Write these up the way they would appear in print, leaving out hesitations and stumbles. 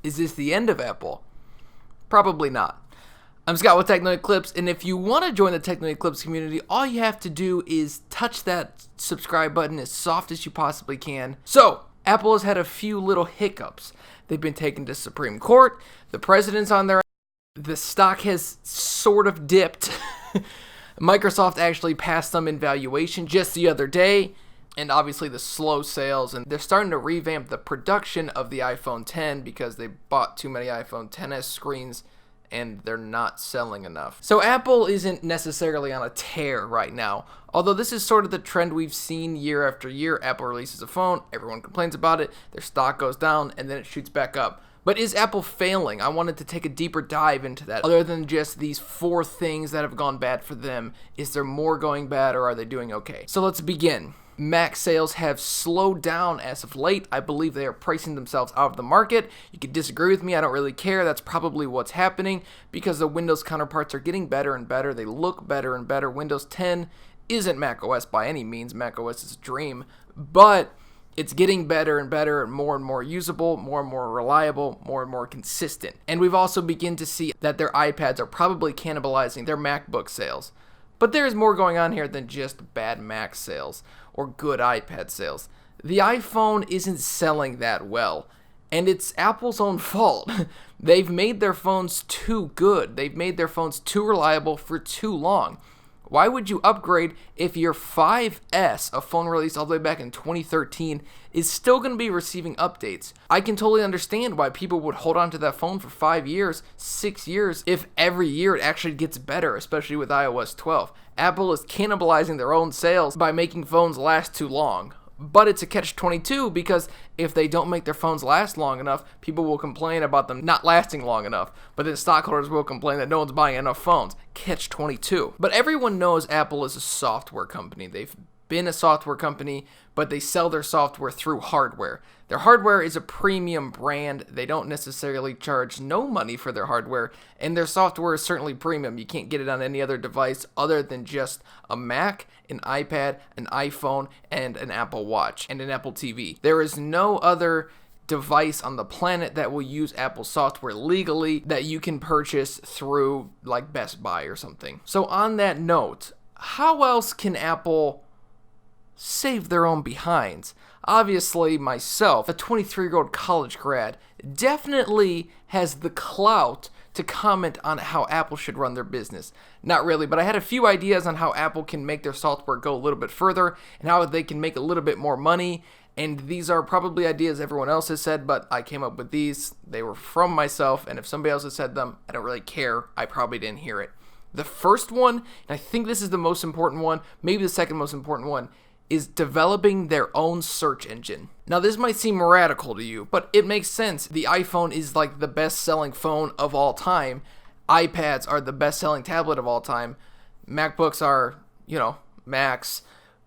Is this the end of Apple? Probably not. I'm Scott with Techno Eclipse, and if you want to join the Techno Eclipse community, all you have to do is touch that subscribe button as soft as you possibly can. So, Apple has had a few little hiccups. They've been taken to Supreme Court, the president's on their ass, the stock has sort of dipped. Microsoft actually passed them in valuation just the other day, and obviously the slow sales, and they're starting to revamp the production of the iPhone X because they bought too many iPhone XS screens and they're not selling enough. So Apple isn't necessarily on a tear right now, although this is sort of the trend we've seen year after year. Apple releases a phone, everyone complains about it, their stock goes down, and then it shoots back up. But is Apple failing? I wanted to take a deeper dive into that. Other than just these 4 things that have gone bad for them, is there more going bad or are they doing okay? So let's begin. Mac sales have slowed down as of late. I believe they are pricing themselves out of the market. You can disagree with me, I don't really care. That's probably what's happening because the Windows counterparts are getting better and better. They look better and better. Windows 10 isn't Mac OS by any means. Mac OS is a dream, but it's getting better and better and more usable, more and more reliable, more and more consistent. And we've also begun to see that their iPads are probably cannibalizing their MacBook sales. But there's more going on here than just bad Mac sales or good iPad sales. The iPhone isn't selling that well, and it's Apple's own fault. They've made their phones too good. They've made their phones too reliable for too long. Why would you upgrade if your 5S, a phone released all the way back in 2013, is still going to be receiving updates? I can totally understand why people would hold on to that phone for 5 years, 6 years, if every year it actually gets better, especially with iOS 12. Apple is cannibalizing their own sales by making phones last too long. But it's a catch-22 because if they don't make their phones last long enough, people will complain about them not lasting long enough. But then stockholders will complain that no one's buying enough phones. Catch-22. But everyone knows Apple is a software company. They've been a software company, but they sell their software through hardware. Their hardware is a premium brand. They don't necessarily charge no money for their hardware, and their software is certainly premium. You can't get it on any other device other than just a Mac, an iPad, an iPhone, and an Apple Watch, and an Apple TV. There is no other device on the planet that will use Apple software legally that you can purchase through like Best Buy or something. So on that note, how else can Apple save their own behinds? Obviously, myself, a 23-year-old college grad, definitely has the clout to comment on how Apple should run their business. Not really, but I had a few ideas on how Apple can make their software go a little bit further and how they can make a little bit more money. And these are probably ideas everyone else has said, but I came up with these. They were from myself, and if somebody else has said them, I don't really care. I probably didn't hear it. The first one, and I think this is the most important one, maybe the second most important one, is developing their own search engine. Now this might seem radical to you, but it makes sense. The iPhone is like the best-selling phone of all time. iPads are the best-selling tablet of all time. MacBooks are, Macs.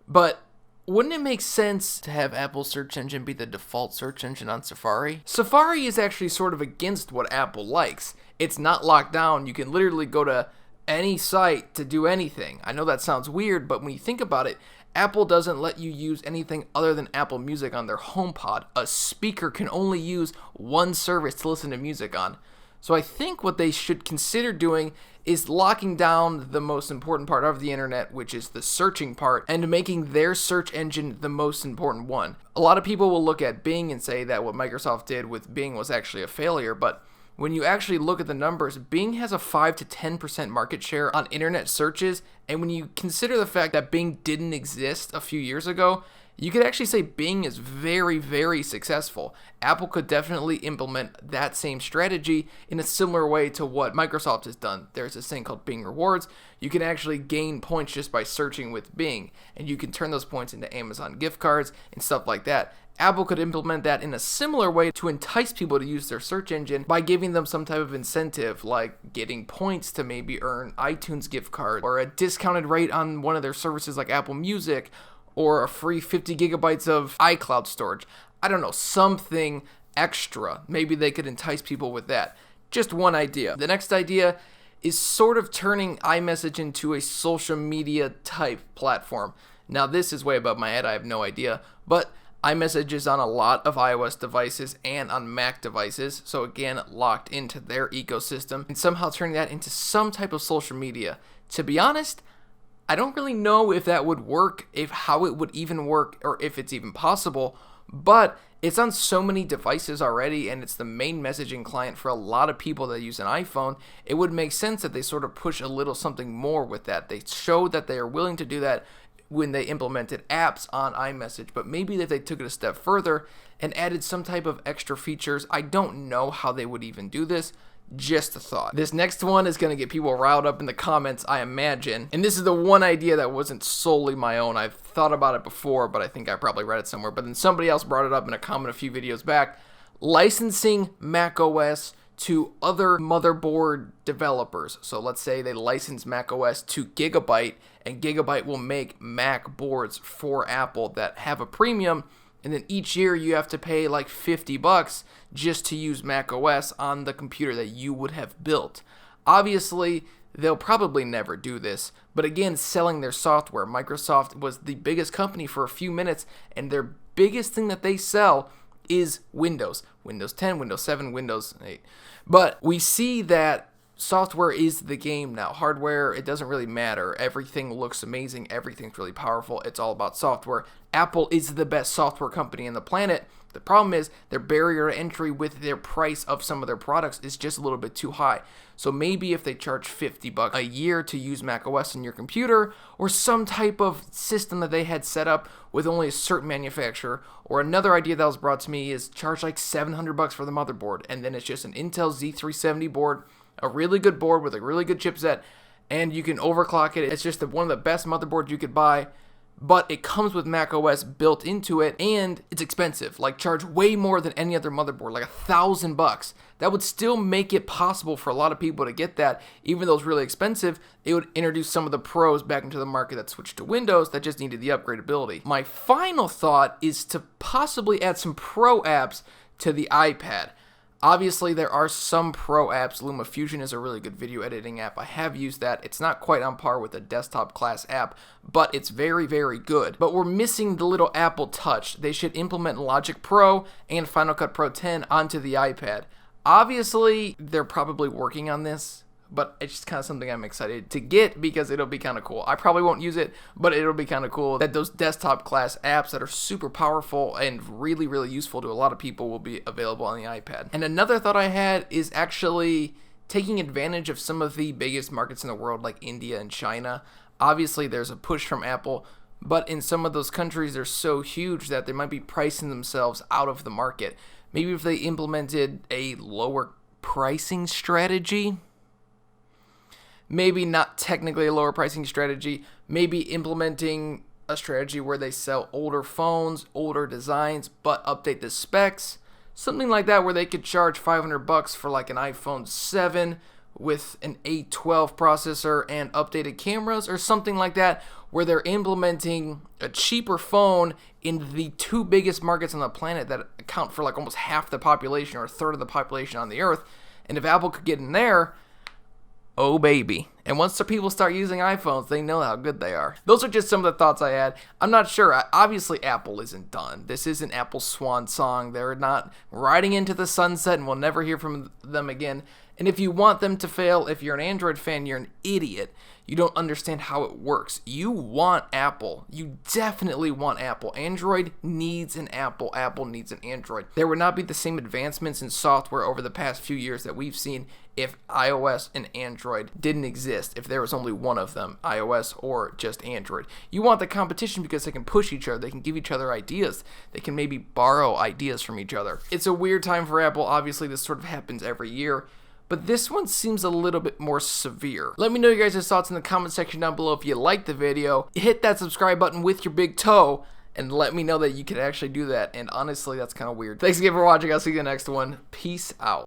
But wouldn't it make sense to have Apple's search engine be the default search engine on Safari? Safari is actually sort of against what Apple likes. It's not locked down. You can literally go to any site to do anything. I know that sounds weird, but when you think about it, Apple doesn't let you use anything other than Apple Music on their HomePod. A speaker can only use one service to listen to music on. So I think what they should consider doing is locking down the most important part of the internet, which is the searching part, and making their search engine the most important one. A lot of people will look at Bing and say that what Microsoft did with Bing was actually a failure, but when you actually look at the numbers, Bing has a 5 to 10% market share on internet searches, and when you consider the fact that Bing didn't exist a few years ago, you could actually say Bing is very, very successful. Apple could definitely implement that same strategy in a similar way to what Microsoft has done. There's this thing called Bing Rewards. You can actually gain points just by searching with Bing, and you can turn those points into Amazon gift cards and stuff like that. Apple could implement that in a similar way to entice people to use their search engine by giving them some type of incentive, like getting points to maybe earn iTunes gift card or a discounted rate on one of their services like Apple Music or a free 50 gigabytes of iCloud storage. I don't know, something extra. Maybe they could entice people with that. Just one idea. The next idea is sort of turning iMessage into a social media type platform. Now this is way above my head, I have no idea, but iMessage is on a lot of iOS devices and on Mac devices, so again, locked into their ecosystem, and somehow turning that into some type of social media. To be honest, I don't really know if that would work, how it would even work, or if it's even possible, but it's on so many devices already, and it's the main messaging client for a lot of people that use an iPhone. It would make sense that they sort of push a little something more with that. They showed that they are willing to do that when they implemented apps on iMessage, but maybe if they took it a step further and added some type of extra features, I don't know how they would even do this. Just a thought. This next one is going to get people riled up in the comments, I imagine. And this is the one idea that wasn't solely my own. I've thought about it before, but I think I probably read it somewhere. But then somebody else brought it up in a comment a few videos back. Licensing macOS to other motherboard developers. So let's say they license macOS to Gigabyte, and Gigabyte will make Mac boards for Apple that have a premium. And then each year you have to pay like $50 just to use macOS on the computer that you would have built. Obviously, they'll probably never do this, but again, selling their software. Microsoft was the biggest company for a few minutes, and their biggest thing that they sell is Windows. Windows 10, Windows 7, Windows 8. But we see that software is the game now. Hardware, it doesn't really matter. Everything looks amazing. Everything's really powerful. It's all about software. Apple is the best software company on the planet. The problem is their barrier to entry with their price of some of their products is just a little bit too high. So maybe if they charge $50 a year to use macOS on your computer, or some type of system that they had set up with only a certain manufacturer, or another idea that was brought to me is charge like $700 for the motherboard, and then it's just an Intel Z370 board, a really good board with a really good chipset, and you can overclock it. It's just one of the best motherboards you could buy, but it comes with macOS built into it, and it's expensive. Like, charge way more than any other motherboard, like $1,000. That would still make it possible for a lot of people to get that, even though it's really expensive. It would introduce some of the pros back into the market that switched to Windows that just needed the upgradability. My final thought is to possibly add some pro apps to the iPad. Obviously, there are some pro apps. LumaFusion is a really good video editing app. I have used that. It's not quite on par with a desktop class app, but it's very, very good. But we're missing the little Apple touch. They should implement Logic Pro and Final Cut Pro 10 onto the iPad. Obviously, they're probably working on this, but it's just kind of something I'm excited to get because it'll be kind of cool. I probably won't use it, but it'll be kind of cool that those desktop class apps that are super powerful and really, really useful to a lot of people will be available on the iPad. And another thought I had is actually taking advantage of some of the biggest markets in the world like India and China. Obviously, there's a push from Apple, but in some of those countries, they're so huge that they might be pricing themselves out of the market. Maybe if they implemented a lower pricing strategy, maybe not technically a lower pricing strategy, maybe implementing a strategy where they sell older phones, older designs, but update the specs, something like that, where they could charge $500 for like an iPhone 7 with an A12 processor and updated cameras, or something like that, where they're implementing a cheaper phone in the two biggest markets on the planet that account for like almost half the population or a third of the population on the earth. And if Apple could get in there, oh baby. And once the people start using iPhones, they know how good they are. Those are just some of the thoughts I had. I'm not sure. Obviously, Apple isn't done. This isn't Apple's swan song. They're not riding into the sunset, and we'll never hear from them again. And if you want them to fail, if you're an Android fan, you're an idiot. You don't understand how it works. You want Apple. You definitely want Apple. Android needs an Apple. Apple needs an Android. There would not be the same advancements in software over the past few years that we've seen if iOS and Android didn't exist, if there was only one of them, iOS or just Android. You want the competition because they can push each other. They can give each other ideas. They can maybe borrow ideas from each other. It's a weird time for Apple. Obviously, this sort of happens every year, but this one seems a little bit more severe. Let me know your guys' thoughts in the comment section down below if you liked the video. Hit that subscribe button with your big toe and let me know that you can actually do that. And honestly, that's kind of weird. Thanks again for watching. I'll see you in the next one. Peace out.